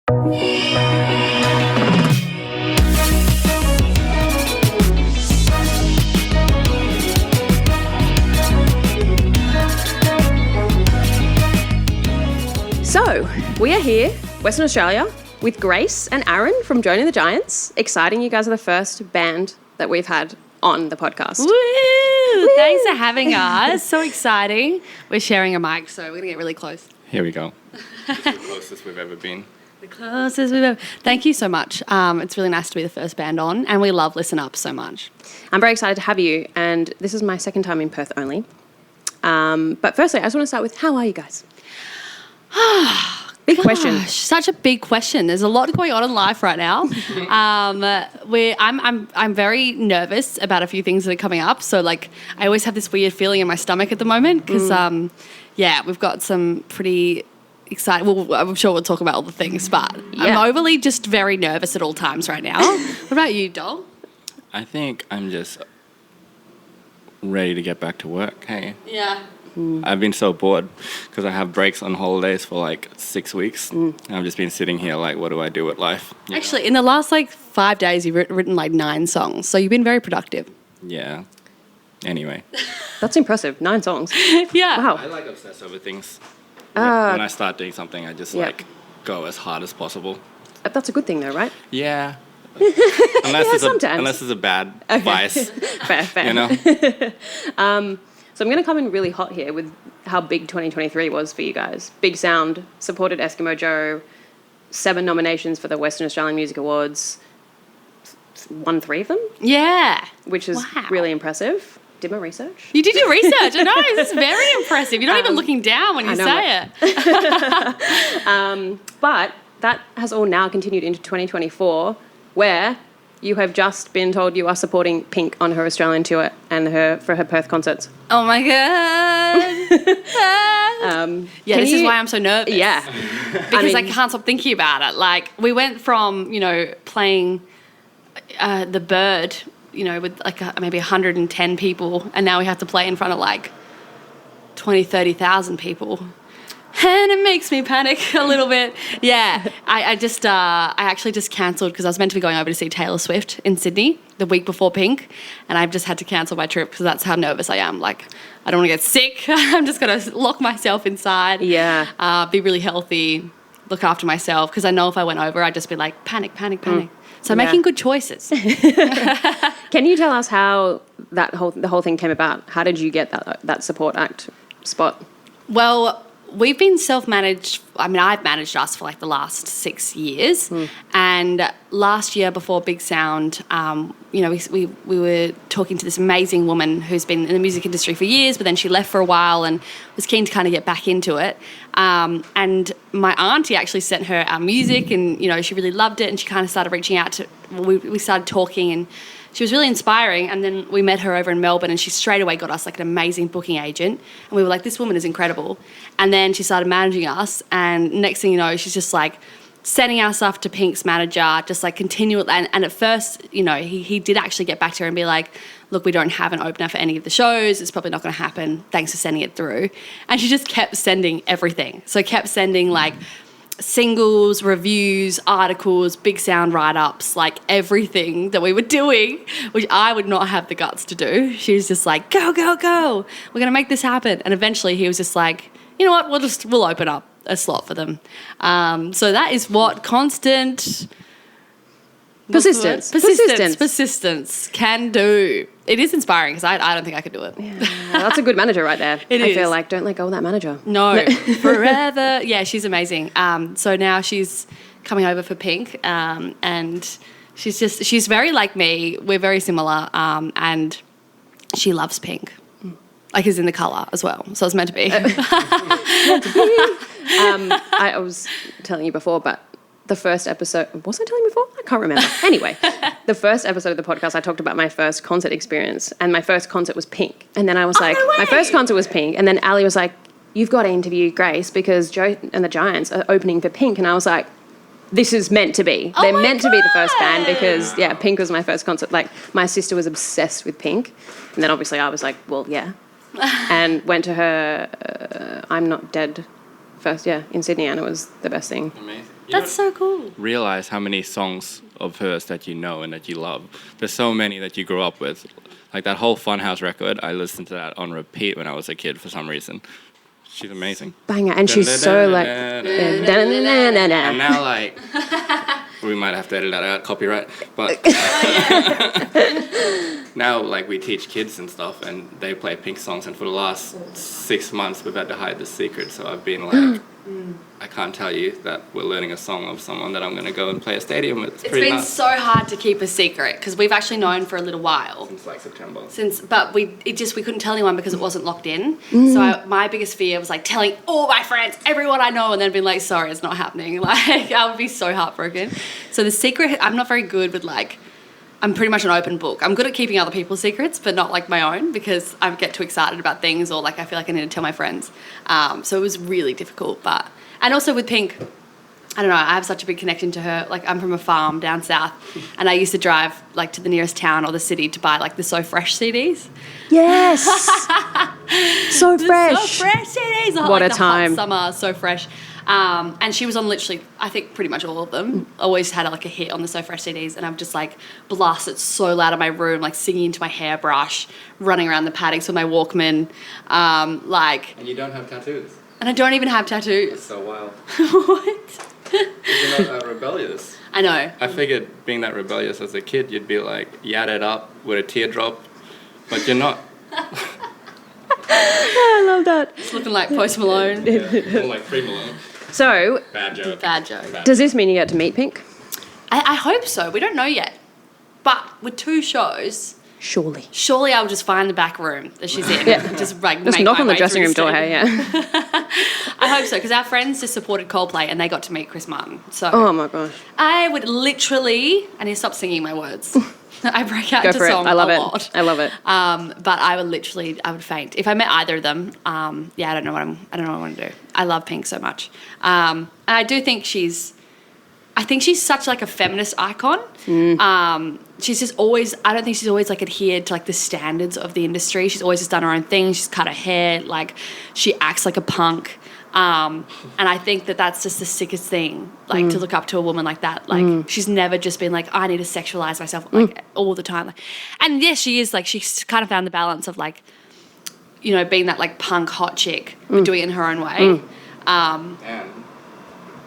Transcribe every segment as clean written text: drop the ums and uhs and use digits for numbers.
So, we are here, Western Australia, with Grace and Aaron from Joan and The Giants. Exciting, you guys are the first band that we've had on the podcast. Woo! Thanks for having us. So exciting. We're sharing a mic, so we're going to get really close. Here we go. It's the closest we've ever been. The closest we've ever... Thank you so much. It's really nice to be the first band on, and we love Listen Up so much. I'm very excited to have you, and this is my second time in Perth only. But firstly, I just want to start with, how are you guys? Big question. Such a big question. There's a lot going on in life right now. I'm very nervous about a few things that are coming up. So I always have this weird feeling in my stomach at the moment because we've got some pretty exciting. Well, I'm sure we'll talk about all the things, but I'm overly just very nervous at all times right now. What about you, Dol? I think I'm just ready to get back to work. Hey. Yeah. I've been so bored because I have breaks on holidays for 6 weeks. And I've just been sitting here what do I do with life? Actually, in the last 5 days, you've written 9 songs. So you've been very productive. Yeah. Anyway. That's impressive. 9 songs. Yeah. Wow. I obsess over things. When I start doing something, I just go as hard as possible. That's a good thing though, right? Yeah. Unless sometimes. it's a bad vice. Fair. You know? So I'm going to come in really hot here with how big 2023 was for you guys. Big Sound supported Eskimo Joe, 7 nominations for the Western Australian Music Awards, won 3 of them. Yeah. Which is really impressive. Did my research. You did your research. I know, this is very impressive. You're not even looking down when you say it. But that has all now continued into 2024, where you have just been told you are supporting Pink on her Australian tour and for her Perth concerts. Oh my God. This is why I'm so nervous. Yeah. Because I can't stop thinking about it. We went from, playing The Bird, with maybe 110 people, and now we have to play in front of 20, 30,000 people. And it makes me panic a little bit. Yeah, I actually just cancelled because I was meant to be going over to see Taylor Swift in Sydney the week before Pink, and I've just had to cancel my trip because that's how nervous I am. I don't want to get sick. I'm just going to lock myself inside. Yeah. Be really healthy, look after myself, because I know if I went over, I'd just be panic. So making good choices. Can you tell us how the whole thing came about? How did you get that support act spot? Well, we've been self-managed. I've managed us for the last 6 years. And last year before Big Sound, we were talking to this amazing woman who's been in the music industry for years, but then she left for a while and was keen to kind of get back into it. And my auntie actually sent her our music and, she really loved it. And she kind of started reaching out to, we started talking, and she was really inspiring. And then we met her over in Melbourne, and she straight away got us an amazing booking agent. And we were this woman is incredible. And then she started managing us. And next thing you know, she's just sending our stuff to Pink's manager, just continually. And at first, he did actually get back to her and be look, we don't have an opener for any of the shows. It's probably not going to happen. Thanks for sending it through. And she just kept sending everything. So kept sending singles, reviews, articles, Big Sound write-ups, everything that we were doing, which I would not have the guts to do. She was just go. We're going to make this happen. And eventually he was just you know what, we'll open up a slot for them. So that is what constant... Persistence can do. It is inspiring because I don't think I could do it. Yeah, that's a good manager right there. I feel don't let go of that manager. No, forever. Yeah, she's amazing. So now she's coming over for Pink, and she's very like me. We're very similar, and she loves pink. Is in the colour as well. So it's meant to be. I was telling you before, but the first episode... Was I telling you before? I can't remember. Anyway, the first episode of the podcast, I talked about my first concert experience, and my first concert was Pink. And then I was my first concert was Pink, and then Ali was you've got to interview Grace because Joan and The Giants are opening for Pink. And I was this is meant to be. They're meant to be the first band because, Pink was my first concert. My sister was obsessed with Pink. And then obviously I was well, yeah. And went to her I'm Not Dead first, in Sydney, and it was the best thing. Amazing. That's so cool. Realize how many songs of hers that you know and that you love. There's so many that you grew up with. Like that whole Funhouse record, I listened to that on repeat when I was a kid for some reason. She's amazing. Banger. And she's so like... And now like... we might have to edit that out, copyright. But now like we teach kids and stuff and they play Pink songs, and for the last 6 months we've had to hide the secret. So I've been like... I can't tell you that we're learning a song of someone that I'm going to go and play a stadium with. It's been so hard to keep a secret because we've actually known for a little while. Since like September. But we couldn't tell anyone because it wasn't locked in. So my biggest fear was like telling all my friends, everyone I know, and then being like, sorry, it's not happening. Like I would be so heartbroken. So the secret, I'm not very good with like, I'm pretty much an open book. I'm good at keeping other people's secrets, but not like my own because I get too excited about things or like I feel like I need to tell my friends. So it was really difficult. And also with Pink, I don't know, I have such a big connection to her. Like I'm from a farm down south and I used to drive like to the nearest town or the city to buy like the So Fresh CDs. Yes. So Fresh. So Fresh CDs. What like a time. The hot summer So Fresh. And she was on literally, I think pretty much all of them. Always had like a hit on the So Fresh CDs, and I've just like blasted so loud in my room, like singing into my hairbrush, running around the paddocks with my Walkman, like. And you don't have tattoos. And I don't even have tattoos. That's so wild. What? You're not rebellious. I know. I figured being that rebellious as a kid, you'd be like yadded up with a teardrop, but you're not. I love that. It's looking like Post Malone. Yeah, more like Free Malone. So, Bad joke. Bad joke. does this mean you get to meet Pink? I hope so. We don't know yet. But with 2 shows, Surely. I'll just find the back room that she's in. Yeah. Just like Just make knock my on the way dressing through room door, stadium. hey, yeah. I hope so, because our friends just supported Coldplay and they got to meet Chris Martin. So Oh my gosh. I would literally, I need to stop singing my words. I break out Go into for it. song I love a it. lot. I love it. But I would faint if I met either of them. Yeah, I don't know what I want to do. I love Pink so much, and I do think she's such like a feminist icon. She's just always, I don't think she's always like adhered to like the standards of the industry. She's always just done her own thing. She's cut her hair, like she acts like a punk. And I think that that's just the sickest thing, like to look up to a woman like that. Like she's never just been like, I need to sexualize myself like all the time. Like, and yes, she is like, she's kind of found the balance of like, you know, being that like punk hot chick, but doing it in her own way. And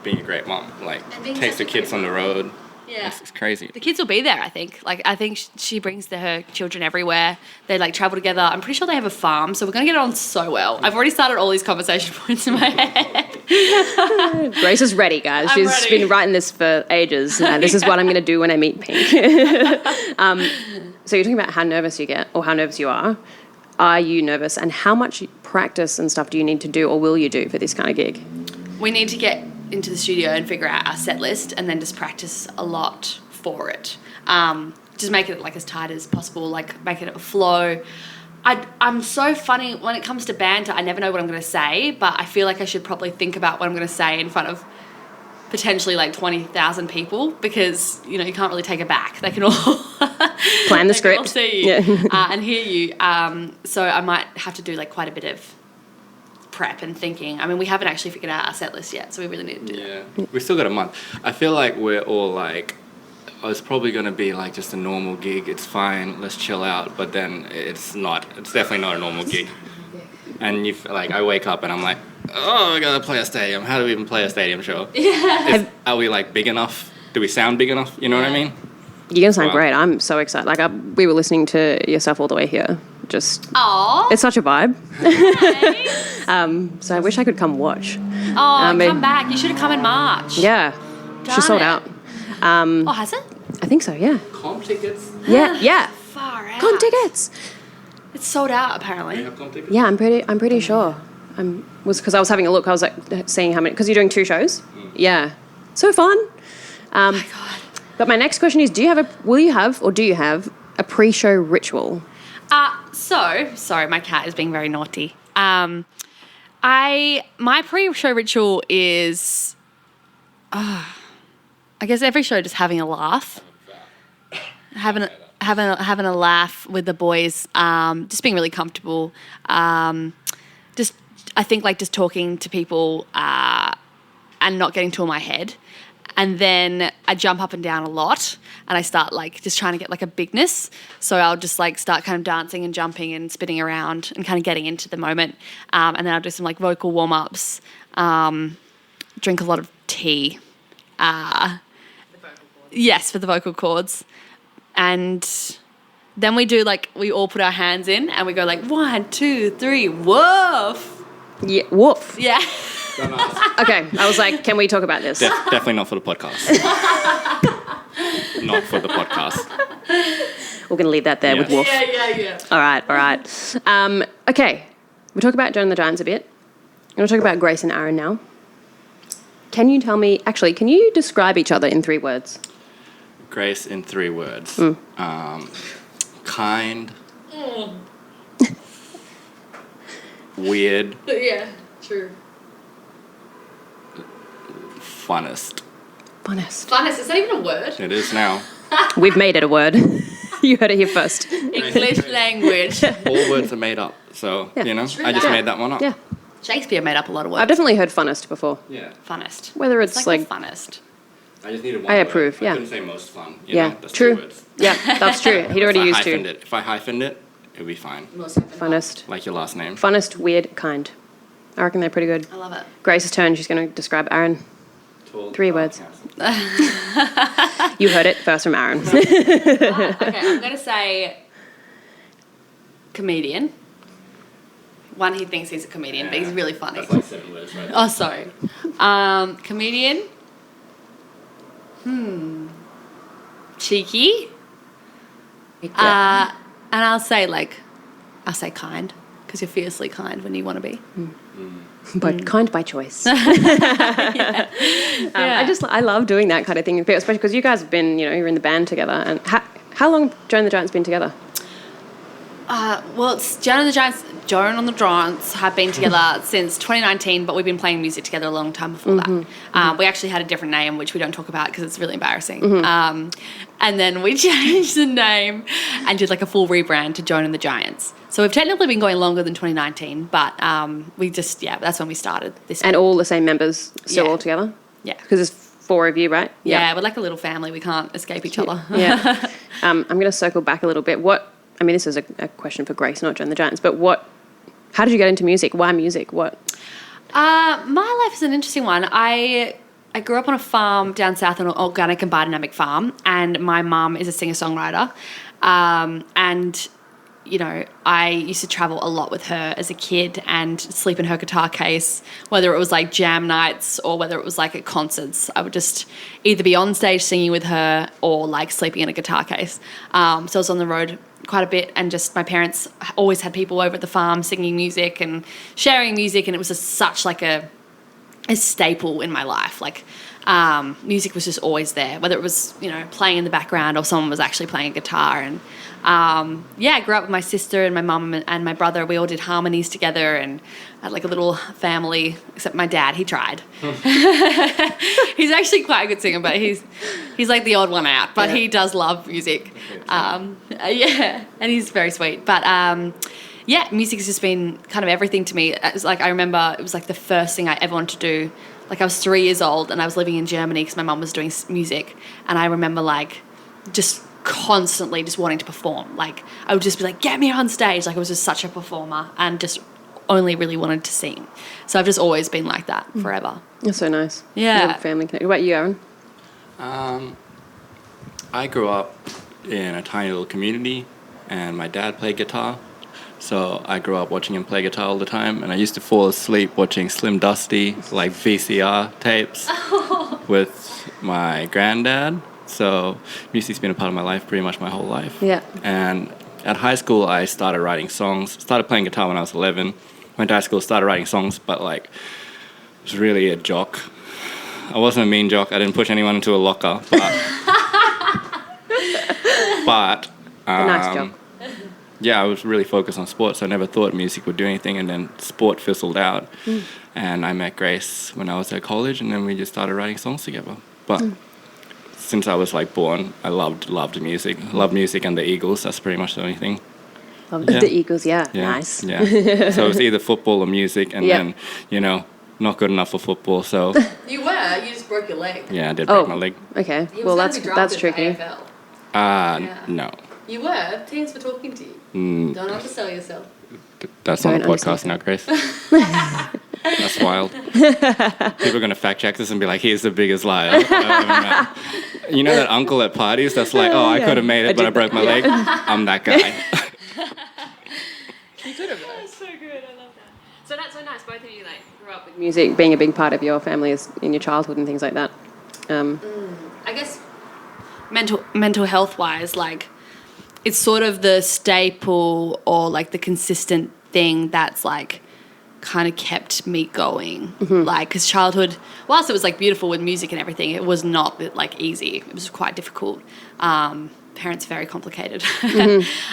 being a great mom, like takes the kids on the road. Yeah. It's crazy. The kids will be there, I think. Like, I think she brings her children everywhere. They, like, travel together. I'm pretty sure they have a farm, so we're going to get on so well. I've already started all these conversation points in my head. Grace is ready, guys. I'm She's ready. been writing this for ages. This is what I'm going to do when I meet Pink. So you're talking about how nervous you get or how nervous you are. Are you nervous? And how much practice and stuff do you need to do or will you do for this kind of gig? We need to get into the studio and figure out our set list and then just practice a lot for it. Just make it like as tight as possible, like make it a flow. I'm so funny when it comes to banter. I never know what I'm going to say, but I feel like I should probably think about what I'm going to say in front of potentially like 20,000 people because, you know, you can't really take it back. They can all Plan the they can all script. see you Yeah. and hear you. So I might have to do like quite a bit of prep and thinking. I mean, we haven't actually figured out our set list yet, so we really need to do that. Yeah, we still got a month. I feel like we're all like, oh, it's probably going to be like just a normal gig. It's fine. Let's chill out. But then it's not. It's definitely not a normal gig. And you like, I wake up and I'm like, oh, I gotta play a stadium. How do we even play a stadium show? Yeah. Are we like big enough? Do we sound big enough? You know what I mean? You're going to sound Wow. great. I'm so excited. Like, we were listening to your stuff all the way here. Just, Aww. it's such a vibe. Okay. So I wish I could come watch. Oh, mean- come back. You should have come in March. Yeah. She Darn sold it. out. Oh, has it? I think so, yeah. Comp tickets? Yeah. Far out. Con tickets. It's sold out, Do apparently. you have comp tickets? Yeah, I'm pretty sure. Was because I was having a look. I was like seeing how many, because you're doing 2 shows. Yeah. So fun. Oh my God. But my next question is, do you have a pre-show ritual? Sorry, my cat is being very naughty. My pre-show ritual is, I guess every show just having a laugh, having a laugh with the boys, just being really comfortable. I think like just talking to people and not getting too in my head. And then I jump up and down a lot, and I start like just trying to get like a bigness. So I'll just like start kind of dancing and jumping and spinning around and kind of getting into the moment. And then I'll do some like vocal warm-ups, drink a lot of tea. Yes, for the vocal cords. And then we all put our hands in and we go like 1, 2, 3, woof. Yeah, woof. Yeah. Don't ask. Okay, I was like, can we talk about this? Definitely not for the podcast. Not for the podcast. We're going to leave that there with woof. Yeah. All right. Okay, we talk about Joan and the Giants a bit. I'm going to talk about Grace and Aaron now. Can you describe each other in 3 words? Grace in 3 words. Kind. Weird. Yeah, true. Funnest. Funnest. Funnest, is that even a word? It is now. We've made it a word. You heard it here first. English language. All words are made up. So, Yeah. you know, True I just that. made that one up. Yeah. Shakespeare made up a lot of I've words. definitely heard funnest before. Yeah. Funnest. Whether it's It's like the funnest. I just needed one I word. approve, yeah. I couldn't say most fun. You Yeah, know, that's true. 2 words. Yeah, that's true. He'd already used If I 2. hyphened it, it would be fine. Funnest. Like your last name. Funnest, weird, kind. I reckon they're pretty good. I love it. Grace's turn. She's going to describe Aaron. Tall, 3 words. handsome. You heard it first from Aaron. Okay, I'm going to say comedian. One, he thinks he's a comedian, but he's really funny. That's like 7 words, right? Oh, sorry. Comedian. Cheeky. And I'll say kind, because you're fiercely kind when you want to be. But kind by choice. Yeah. I love doing that kind of thing, especially because you guys have been, you're in the band together. And how long have Joan and the Giants been together? Well, it's Joan and the Giants have been together since 2019, but we've been playing music together a long time before that. We actually had a different name, which we don't talk about because it's really embarrassing. And then we changed the name and did like a full rebrand to Joan and the Giants. So we've technically been going longer than 2019, but that's when we started this. And all the same members still Yeah. all together? Yeah. Because there's 4 of you, right? Yeah, we're like a little family. We can't escape each other. Yeah. I'm going to circle back a little bit. This is a question for Grace, not Joan and the Giants, but how did you get into music? Why music? What? My life is an interesting one. I grew up on a farm down south, an organic and biodynamic farm, and my mum is a singer-songwriter. And, I used to travel a lot with her as a kid and sleep in her guitar case, whether it was like jam nights or whether it was like at concerts. I would just either be on stage singing with her or like sleeping in a guitar case. So I was on the road quite a bit, and just my parents always had people over at the farm singing music and sharing music, and it was just such like a staple in my life. Like music was just always there, whether it was playing in the background or someone was actually playing a guitar. And I grew up with my sister and my mum and my brother. We all did harmonies together and had like a little family, except my dad, he tried. He's actually quite a good singer, but he's like the odd one out, but he does love music. And he's very sweet. But music has just been kind of everything to me. It was like, I remember it was like the first thing I ever wanted to do. Like I was 3 years old and I was living in Germany because my mum was doing music, and I remember like just constantly just wanting to perform. Like I would just be like, get me on stage. Like I was just such a performer and just only really wanted to sing. So I've just always been like that forever. That's so nice. Yeah. Little family connected. What about you, Aaron? I grew up in a tiny little community, and my dad played guitar. So I grew up watching him play guitar all the time, and I used to fall asleep watching Slim Dusty, like VCR tapes with my granddad. So music's been a part of my life pretty much my whole life. Yeah. And at high school, I started writing songs. Started playing guitar when I was 11. Went to high school, started writing songs, but like was really a jock. I wasn't a mean jock. I didn't push anyone into a locker, but A nice job. yeah, I was really focused on sports. I never thought music would do anything, and then sport fizzled out. And I met Grace when I was at college, and then we just started writing songs together. But since I was like born, I loved music. Loved music and the Eagles. That's pretty much the only thing. The Eagles, yeah. Yeah, Nice. Yeah. So it was either football or music, and Yeah. then not good enough for football. So You were. You just broke your leg. yeah, I did break my leg. Okay. Well, that's tricky. No. You were. Teams were talking to you. Don't undersell yourself. That's not a Don't podcast now, Grace. That's wild. People are going to fact check this and be like, he's the biggest liar I've ever met. You know that uncle at parties that's like, oh, I could have made it, but I broke my leg? I'm that guy. You could have. That's so good. I love that. So that's so nice. Both of you like grew up with music being a big part of your family in your childhood and things like that. I guess mental health wise, like it's sort of the staple or like the consistent thing that's like kind of kept me going. Like, because childhood, whilst it was like beautiful with music and everything, it was not like easy. It was quite difficult. Parents very complicated.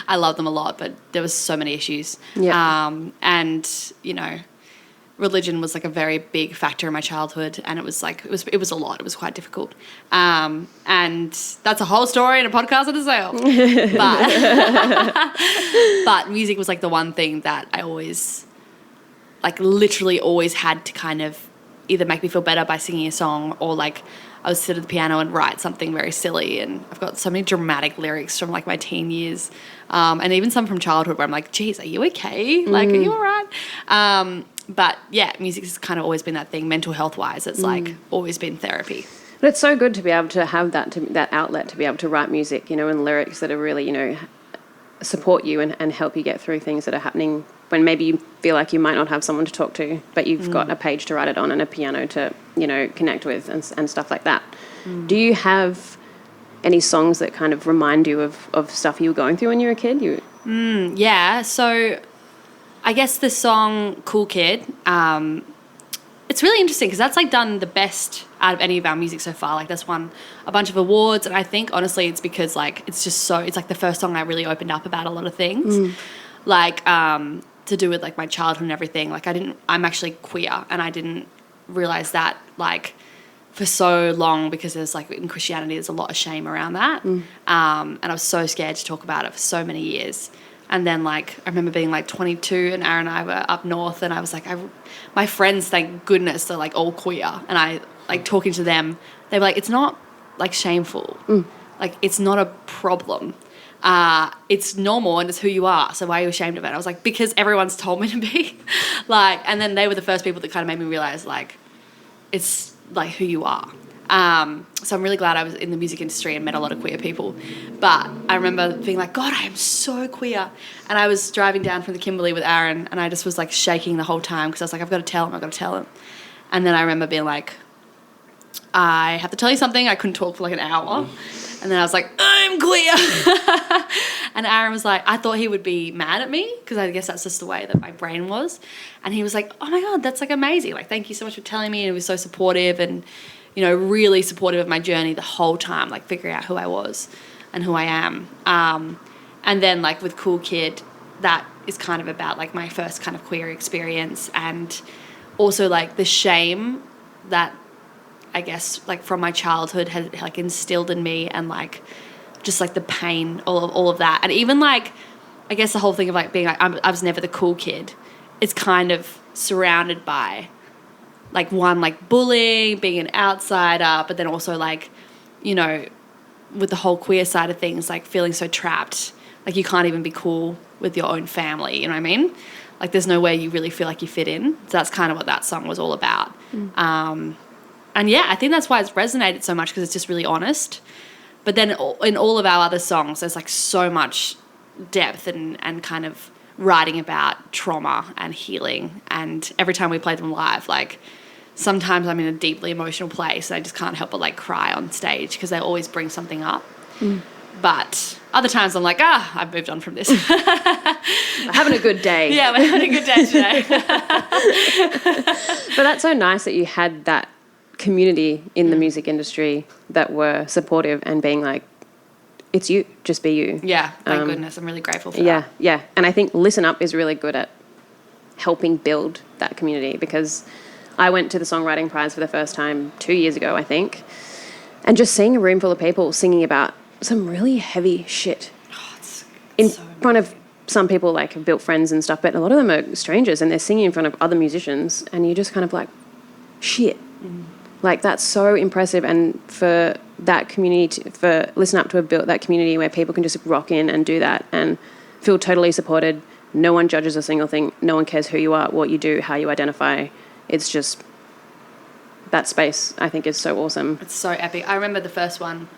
I love them a lot, but there was so many issues. Yeah. And you know, religion was like a very big factor in my childhood, and it was like it was a lot. It was quite difficult. And that's a whole story in a podcast in itself. But music was like the one thing that I always, like literally always had to kind of either make me feel better by singing a song, or like I would sit at the piano and write something very silly. And I've got so many dramatic lyrics from like my teen years, and even some from childhood where I'm like, geez, are you okay? Like, are you all right? But yeah, music has kind of always been that thing. Mental health wise, it's like always been therapy. But it's so good to be able to have that outlet, to be able to write music, you know, and lyrics that are really, you know, support you and help you get through things that are happening when maybe you feel like you might not have someone to talk to, but you've got a page to write it on and a piano to, you know, connect with and stuff like that. Do you have any songs that kind of remind you of stuff you were going through when you were a kid? Yeah, so I guess the song Cool Kid, it's really interesting because that's like done the best out of any of our music so far. Like that's won a bunch of awards, and I think honestly it's because like it's like the first song I really opened up about a lot of things. Like to do with like my childhood and everything. Like I'm actually queer, and I didn't realize that like for so long, because there's like in Christianity there's a lot of shame around that. And I was so scared to talk about it for so many years. And then, like, I remember being, like, 22 and Aaron and I were up north, and I was like, my friends, thank goodness, are, like, all queer. And I, like, talking to them, they were like, it's not, like, shameful. Like, it's not a problem. It's normal and it's who you are. So why are you ashamed of it? I was like, because everyone's told me to be. Like, and then they were the first people that kind of made me realize, like, it's, like, who you are. So I'm really glad I was in the music industry and met a lot of queer people. But I remember being like, God, I am so queer. And I was driving down from the Kimberley with Aaron, and I just was like shaking the whole time because I was like, I've got to tell him. And then I remember being like, I have to tell you something. I couldn't talk for like an hour. And then I was like, I'm queer. And Aaron was like, I thought he would be mad at me because I guess that's just the way that my brain was. And he was like, oh my God, that's like amazing. Like, thank you so much for telling me. And he was so supportive and, you know, really supportive of my journey the whole time, like figuring out who I was and who I am. And then like with Cool Kid, that is kind of about like my first kind of queer experience, and also like the shame that I guess like from my childhood had like instilled in me, and like just like the pain, all of that. And even like, I guess the whole thing of like being like, I was never the cool kid. It's kind of surrounded by like one, like bullying, being an outsider, but then also like, you know, with the whole queer side of things, like feeling so trapped, like you can't even be cool with your own family, you know what I mean? Like there's no way you really feel like you fit in. So that's kind of what that song was all about. And yeah, I think that's why it's resonated so much, because it's just really honest. But then in all of our other songs, there's like so much depth and kind of writing about trauma and healing. And every time we play them live, like sometimes I'm in a deeply emotional place and I just can't help but like cry on stage because they always bring something up. But other times I'm like, I've moved on from this. We're having a good day. Yeah, we're having a good day today. But that's so nice that you had that community in the music industry that were supportive and being like, it's you, just be you. Yeah, thank goodness. I'm really grateful for that. that. Yeah. And I think Listen Up is really good at helping build that community, because I went to the Songwriting Prize for the first time 2 years ago, I think, and just seeing a room full of people singing about some really heavy shit in front of some people like have built friends and stuff, but a lot of them are strangers and they're singing in front of other musicians, and you're just kind of like, shit. Like, that's so impressive. And for that community, for Listen Up to have built that community where people can just rock in and do that and feel totally supported. No one judges a single thing. No one cares who you are, what you do, how you identify. It's just, that space, I think, is so awesome. It's so epic. I remember the first one.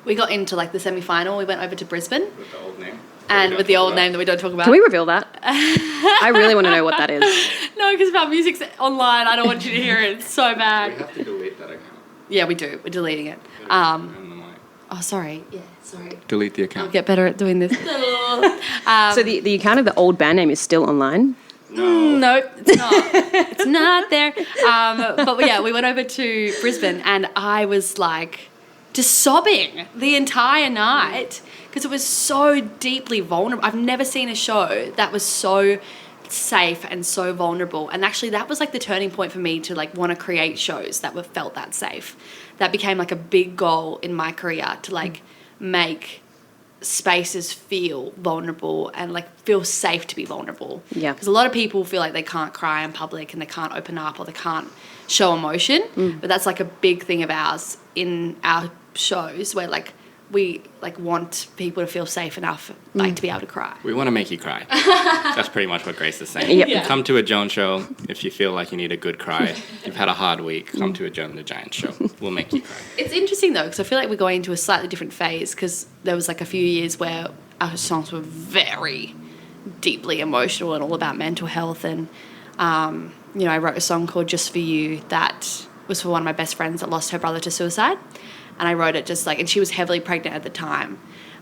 We got into like the semi-final. We went over to Brisbane. With the old name. And with the old name that we don't talk about. Can we reveal that? I really want to know what that is. No, because our music's online. I don't want you to hear it. It's so bad. We have to delete that account. Yeah, we do. We're deleting it. And the mic. Oh, sorry. Yeah, sorry. Delete the I'll account. get better at doing this. So the account of the old band name is still online? No, it's not. It's not there. But yeah, we went over to Brisbane and I was like just sobbing the entire night because it was so deeply vulnerable. I've never seen a show that was so safe and so vulnerable. And actually that was like the turning point for me to like want to create shows that were felt that safe. That became like a big goal in my career to like make spaces feel vulnerable and like feel safe to be vulnerable. Yeah. Because a lot of people feel like they can't cry in public and they can't open up or they can't show emotion. But that's like a big thing of ours in our shows where like we like want people to feel safe enough like to be able to cry. We want to make you cry. That's pretty much what Grace is saying. Yep. Yeah. Come to a Joan show if you feel like you need a good cry. You've had a hard week, come to a Joan and The Giants show. We'll make you cry. It's interesting though because I feel like we're going into a slightly different phase because there was like a few years where our songs were very deeply emotional and all about mental health and you know, I wrote a song called Just For You that was for one of my best friends that lost her brother to suicide. And I wrote it just like, and she was heavily pregnant at the time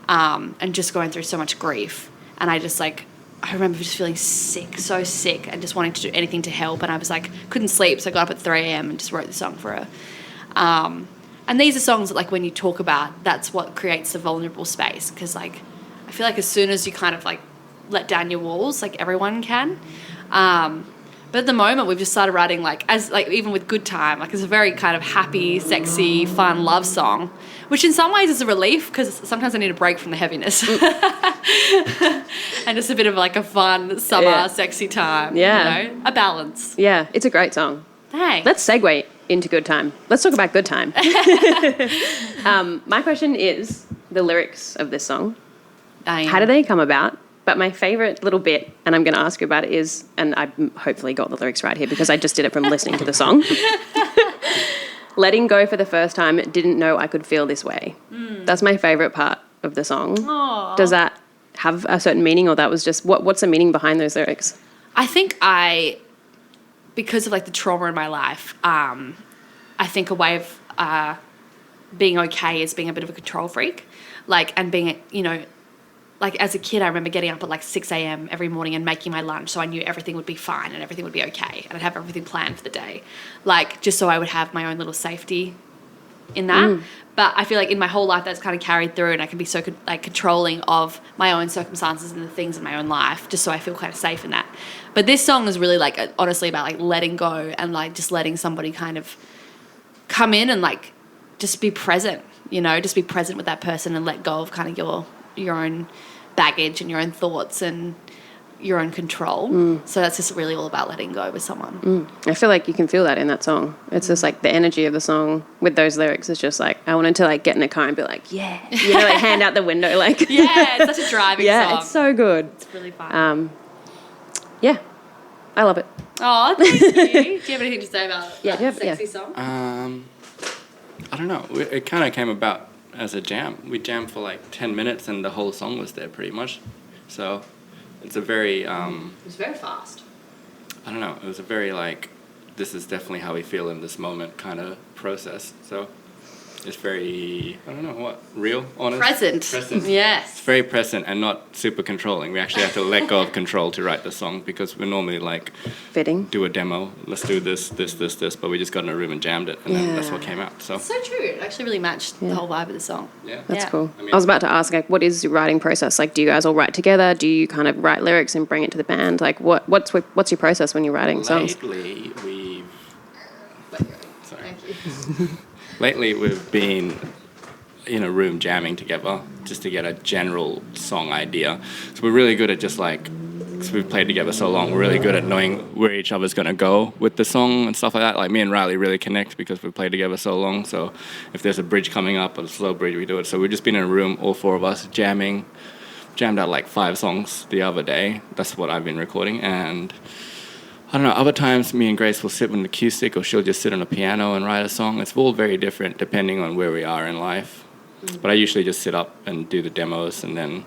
and just going through so much grief. And I just like, I remember just feeling sick, so sick and just wanting to do anything to help. And I was like, couldn't sleep. So I got up at 3 a.m. and just wrote the song for her. And these are songs that like when you talk about, that's what creates the vulnerable space. Because like, I feel like as soon as you kind of like let down your walls, like everyone can. But at the moment, we've just started writing, like, as like even with Good Time, like it's a very kind of happy, sexy, fun love song, which in some ways is a relief because sometimes I need a break from the heaviness. And just a bit of like a fun, summer, sexy time. Yeah. You know? A balance. Yeah, it's a great song. Thanks. Let's segue into Good Time. Let's talk about Good Time. My question is the lyrics of this song. How did they come about? But my favourite little bit, and I'm going to ask you about it, is, and I hopefully got the lyrics right here because I just did it from listening to the song. Letting go for the first time, didn't know I could feel this way. That's my favourite part of the song. Aww. Does that have a certain meaning, or that was just, what's the meaning behind those lyrics? I think because of like the trauma in my life, I think a way of being okay is being a bit of a control freak, like, and being, you know, like as a kid, I remember getting up at like 6 a.m. every morning and making my lunch so I knew everything would be fine and everything would be okay and I'd have everything planned for the day, like just so I would have my own little safety in that. But I feel like in my whole life that's kind of carried through and I can be so like controlling of my own circumstances and the things in my own life just so I feel kind of safe in that. But this song is really like honestly about like letting go and like just letting somebody kind of come in and like just be present, you know, just be present with that person and let go of kind of your own baggage and your own thoughts and your own control. So that's just really all about letting go with someone. I feel like you can feel that in that song. It's just like the energy of the song with those lyrics is just like, I wanted to like get in a car and be like, yeah, you know, like hand out the window, like. Yeah, it's such a driving yeah, song. it's so good. It's really fun. Yeah, I love it. Oh, thank you. Do you have anything to say about Yeah, that sexy song? I don't know. It kind of came about as a jam. We jammed for like 10 minutes and the whole song was there pretty much. So it's a very... It was very fast. I don't know. It was a very like, this is definitely how we feel in this moment kind of process. So it's very, I don't know what, real, honest? Present. Yes. It's very present and not super controlling. We actually have to let go of control to write the song because we're normally like, Fitting. do a demo, let's do this, but we just got in a room and jammed it and then that's what came out. So So true. It actually really matched the whole vibe of the song. yeah. That's Yeah. cool. I mean- I was about to ask, like, what is your writing process? Like, do you guys all write together? Do you kind of write lyrics and bring it to the band? Like, what's your process when you're writing songs? Lately, Thank you. Lately, we've been in a room jamming together just to get a general song idea. So we're really good at just like because we've played together so long, we're really good at knowing where each other's going to go with the song and stuff like that. Like me and Riley really connect because we've played together so long. So if there's a bridge coming up, a slow bridge, we do it. So we've just been in a room, all four of us, jammed out like 5 songs the other day. That's what I've been recording. And I don't know, other times me and Grace will sit with an acoustic, or she'll just sit on a piano and write a song. It's all very different depending on where we are in life. But I usually just sit up and do the demos and then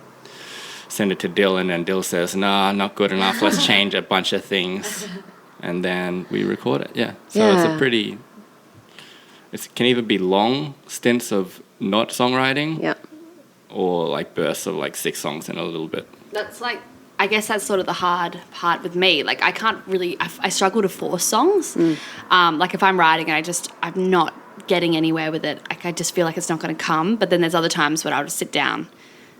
send it to Dylan, and Dylan says, nah, not good enough, let's change a bunch of things. And then we record it, yeah. So it can either be long stints of not songwriting, or like bursts of like 6 songs in a little bit. That's like, I guess that's sort of the hard part with me. Like I can't really, I struggle to force songs. Like if I'm writing and I'm not getting anywhere with it, like I just feel like it's not going to come. But then there's other times when I'll just sit down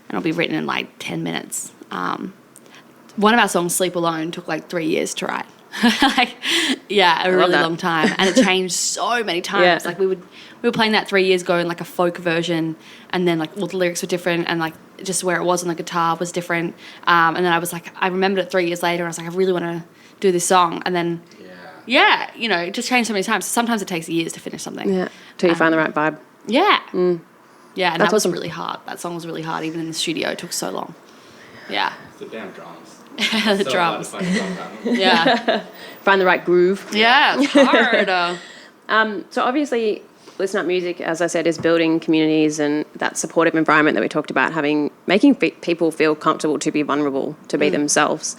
and it'll be written in like 10 minutes. One of our songs, Sleep Alone, took like 3 years to write. A really long time. And it changed so many times. Like we were playing that 3 years ago in like a folk version, and then like all the lyrics were different, and like just where it was on the guitar was different. And then I was like, I remembered it 3 years later, and I was like, I really want to do this song. And then it just changed so many times. Sometimes it takes years to finish something. Yeah, till you find the right vibe. Yeah. Yeah, and That's that was awesome. really hard. That song was really hard, even in the studio. It took so long. Yeah. It's the damn drums. The so drums. hard to find a drum pattern. Yeah. Find the right groove. Yeah, it's hard. So obviously, Listen Up Music, as I said, is building communities and that supportive environment that we talked about, making people feel comfortable to be vulnerable, to be themselves.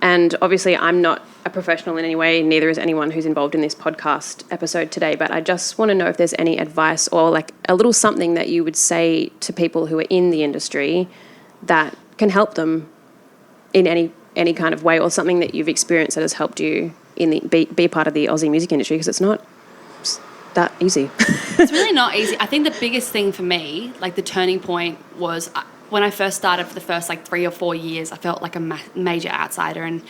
And obviously, I'm not a professional in any way, neither is anyone who's involved in this podcast episode today, but I just want to know if there's any advice or like a little something that you would say to people who are in the industry that can help them in any kind of way, or something that you've experienced that has helped you be part of the Aussie music industry, because it's not that easy. It's really not easy. I think the biggest thing for me, like the turning point, was when I first started. For the first like 3 or 4 years, I felt like a major outsider, and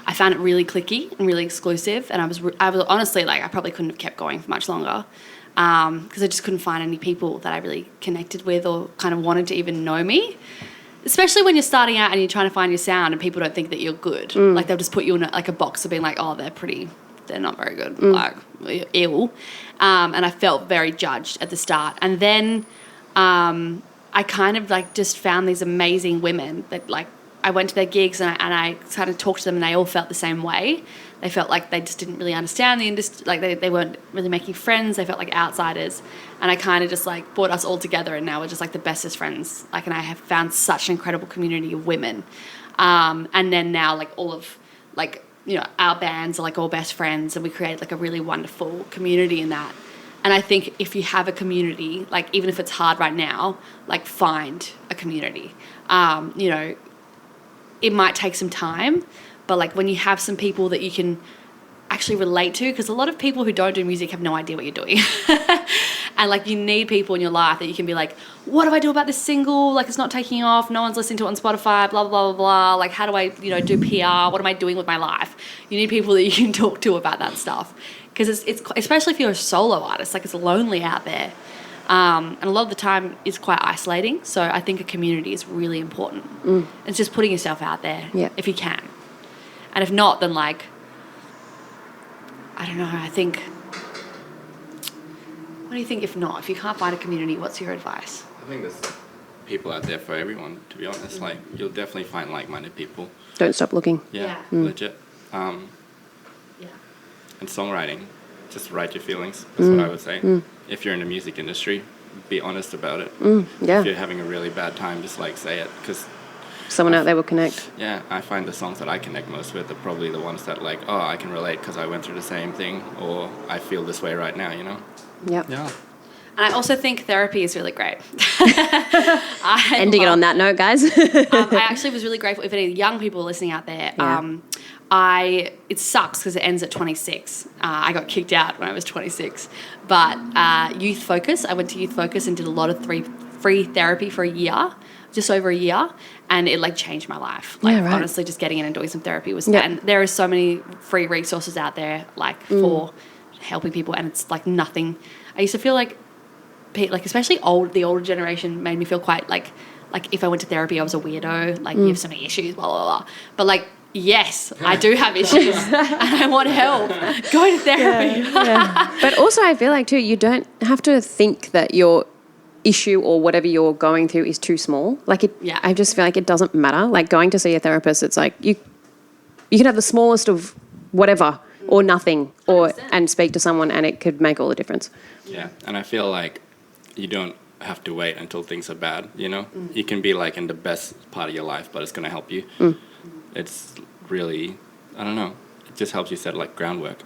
I found it really cliquey and really exclusive. And I was honestly like, I probably couldn't have kept going for much longer, because I just couldn't find any people that I really connected with or kind of wanted to even know me. Especially when you're starting out and you're trying to find your sound and people don't think that you're good. Like they'll just put you in a box of being like, oh, they're not very good, like ill. And I felt very judged at the start. And then I kind of like just found these amazing women that like I went to their gigs and I kind of talked to them, and they all felt the same way. They felt like they just didn't really understand the industry, like they weren't really making friends. They felt like outsiders, and I kind of just like brought us all together, and now we're just like the bestest friends. Like, and I have found such an incredible community of women. And then now like all of like, you know, our bands are like all best friends, and we create like a really wonderful community in that. And I think if you have a community, like even if it's hard right now, like find a community. You know, it might take some time, but like when you have some people that you can actually relate to, because a lot of people who don't do music have no idea what you're doing. And like you need people in your life that you can be like, what do I do about this single? Like it's not taking off. No one's listening to it on Spotify, blah, blah, blah, blah. Like how do I, you know, do PR? What am I doing with my life? You need people that you can talk to about that stuff. Because it's especially if you're a solo artist, like it's lonely out there. And a lot of the time it's quite isolating. So I think a community is really important. It's just putting yourself out there if you can. And if not, then like, I don't know, I think, what do you think if not? If you can't find a community, what's your advice? I think there's people out there for everyone, to be honest. Like, you'll definitely find like-minded people. Don't stop looking. Yeah. Legit. And songwriting, just write your feelings. That's what I would say. If you're in the music industry, be honest about it. If you're having a really bad time, just like say it, because someone out there will connect. Yeah, I find the songs that I connect most with are probably the ones that like, oh, I can relate because I went through the same thing, or I feel this way right now, you know? Yep. Yeah. And I also think therapy is really great. Ending it on that note, guys. I actually was really grateful if any young people are listening out there. It sucks because it ends at 26. I got kicked out when I was 26. But Youth Focus, I went to Youth Focus and did a lot of free therapy for a year, just over a year, and it like changed my life. Like honestly, just getting in and doing some therapy was, and there are so many free resources out there like for helping people, and it's like nothing. I used to feel like especially the older generation made me feel quite like like if I went to therapy, I was a weirdo. Like you have so many issues, blah, blah, blah. But like, yes, I do have issues and I want help. Go to therapy. Yeah. But also I feel like too, you don't have to think that your issue or whatever you're going through is too small. Like I just feel like it doesn't matter. Like going to see a therapist, it's like you can have the smallest of whatever or nothing and speak to someone and it could make all the difference. Yeah, and I feel like you don't have to wait until things are bad, you know? You can be like in the best part of your life, but it's going to help you. It's really, I don't know, it just helps you set like groundwork.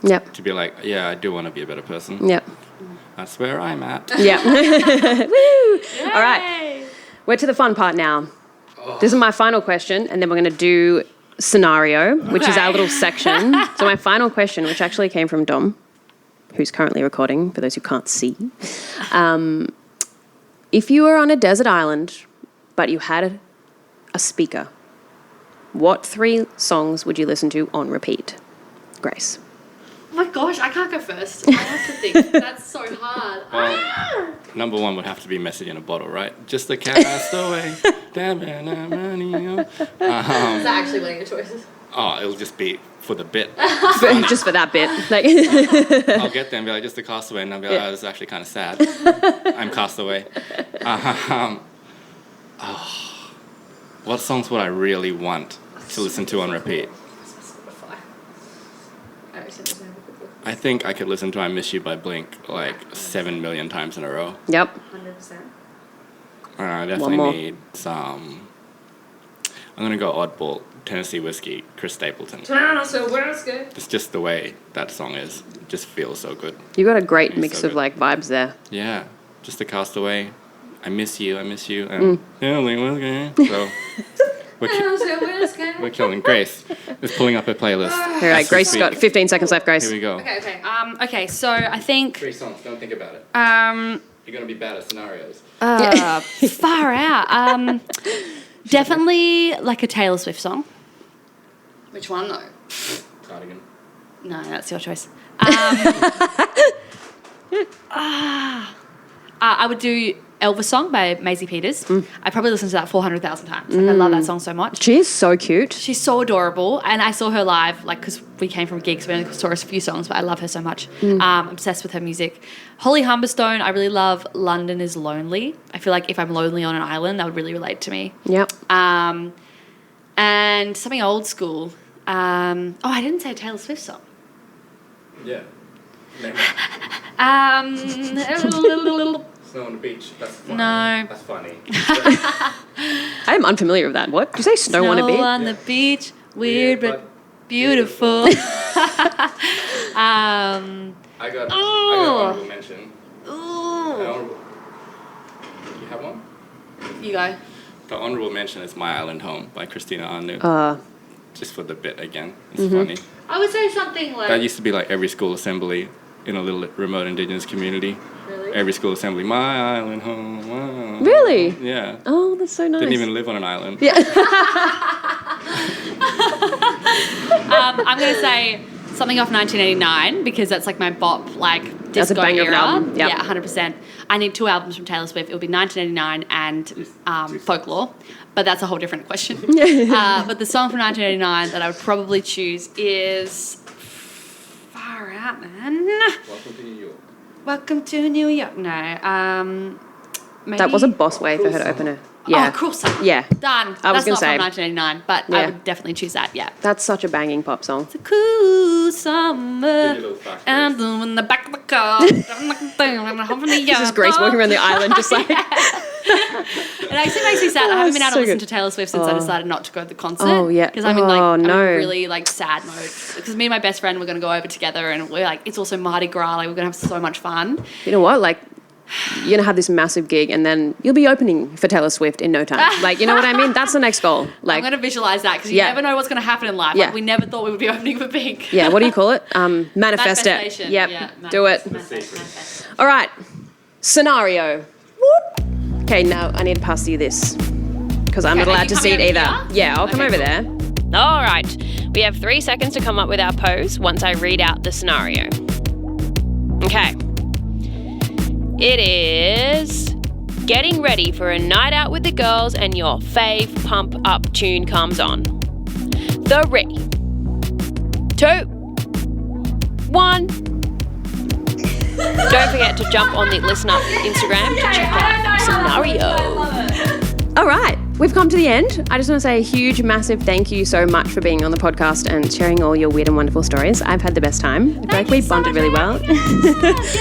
Yep. To be like, yeah, I do want to be a better person. Yep. That's where I'm at. Yeah. Woo! All right. We're to the fun part now. This is my final question, and then we're going to do scenario, which is our little section. So my final question, which actually came from Dom, who's currently recording, for those who can't see. If you were on a desert island, but you had a speaker, what 3 songs would you listen to on repeat? Grace. Oh my gosh, I can't go first. I have to think. That's so hard. Well, number 1 would have to be Message in a Bottle, right? Just a castaway. Is that actually one of your choices? Oh, it'll just be for the bit. Just for that bit. Like I'll get there and be like, just a castaway, and I'll be like, oh, this is actually kind of sad. I'm castaway. What songs would I really want to listen to on repeat? I think I could listen to I Miss You by Blink like 7 million times in a row. Yep. 100%. I definitely need some... I'm going to go oddball. Tennessee Whiskey, Chris Stapleton. It's just the way that song is. It just feels so good. You got a great mix of like vibes there. Yeah. Just a castaway. I miss you, and so we're killing. Grace is pulling up her playlist. All right, Grace got 15 seconds left, Grace. Here we go. Okay, so I think... 3 songs, don't think about it. You're going to be bad at scenarios. Far out. Definitely like a Taylor Swift song. Which one though? Cardigan. No, that's your choice. I would do Elvis song by Maisie Peters. I probably listened to that 400,000 times. Like, I love that song so much. She is so cute. She's so adorable, and I saw her live, like, because we came from gigs, we only saw a few songs, but I love her so much. I'm obsessed with her music. Holly Humberstone, I really love London is Lonely. I feel like if I'm lonely on an island, that would really relate to me. Yep. And something old school. I didn't say a Taylor Swift song. Yeah. Snow on the Beach. That's funny. No. That's funny. I am unfamiliar with that. What? Did you say Snow on a Beach? Snow on the beach, weird but beautiful. I got honorable mention. Ooh. You have one? You go. The honorable mention is My Island Home by Christina Anu. Just for the bit again. It's funny. I would say something like... That used to be like every school assembly in a little remote indigenous community. Really? Every school assembly, my island home. Wow. Really? Yeah. Oh, that's so nice. Didn't even live on an island. Yeah. I'm going to say something off 1989 because that's like my bop, like That's a disco banger of an era. album. Yep. Yeah, 100%. I need 2 albums from Taylor Swift. It would be 1989 and Folklore, but that's a whole different question. But the song from 1989 that I would probably choose is far out, man. Welcome to New York. Welcome to New York. No, maybe. That was a boss way for her to open it. Yeah. Oh, Cruel Summer. Yeah. Done. I was That's gonna not say. from 1989, but Yeah. I would definitely choose that. Yeah. That's such a banging pop song. It's a cool summer. Give you a little fact. And I'm in the back of the car. This This is Grace walking around the island just like... It actually makes me sad. I haven't been able to so listen good. to Taylor Swift since I decided not to go to the concert. Oh, yeah. Because I'm in like I'm in no. a really like sad mode. Because me and my best friend were going to go over together, and we're like, it's also Mardi Gras. Like we're going to have so much fun. You know what? Like, you're going to have this massive gig and then you'll be opening for Taylor Swift in no time. Like, you know what I mean? That's the next goal. I'm Like, going to visualize that because you Yeah. never know what's going to happen in life. Yeah. Like we never thought we would be opening for Pink. yeah, what do you call it? Manifest it. Manifestation. Yep. Yeah, Do it. manifest. All right. Scenario. Okay, now I need to pass you this because I'm not Okay, are allowed you to see it coming either. over here? Yeah, I'll come Okay, over cool. there. All right. We have 3 seconds to come up with our pose once I read out the scenario. Okay. It is getting ready for a night out with the girls and your fave pump up tune comes on. 3, 2, 1. Don't forget to jump on the Listen Up Instagram to check out scenario. All right, we've come to the end. I just want to say a huge, massive thank you so much for being on the podcast and sharing all your weird and wonderful stories. I've had the best time. I feel like we bonded really well. Yeah,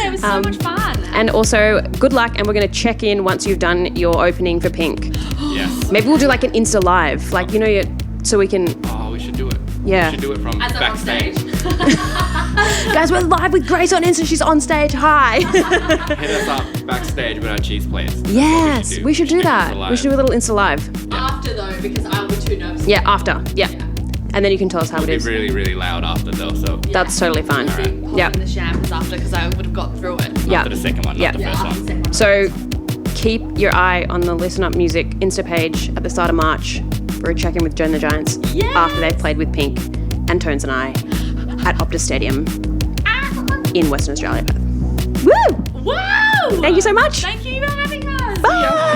it was so much fun. And also, good luck, and we're going to check in once you've done your opening for Pink. Yes. Maybe we'll do like an Insta Live, like, you know, so we can... Oh, we should do it. Yeah. We should do it from backstage. Guys, we're live with Grace on Insta. She's on stage. Hi. Hit us up backstage with our cheese plates. Yes, we should do that. We should do a little Insta Live. After though, because I was too nervous. Yeah, after. Yeah. And then you can tell us how It'll it be is. really, really loud after though, so That's totally fine. All right. Yeah. The champers after, because I would have got through it. Yeah. after the second one, Yeah. not the first After the one. second one. So keep your eye on the Listen Up Music Insta page at the start of March for a check-in with Joan and The Giants after they've played with Pink and Tones and I at Optus Stadium in Western Australia. Woo! Wow! Thank you so much. Thank you for having us. Bye.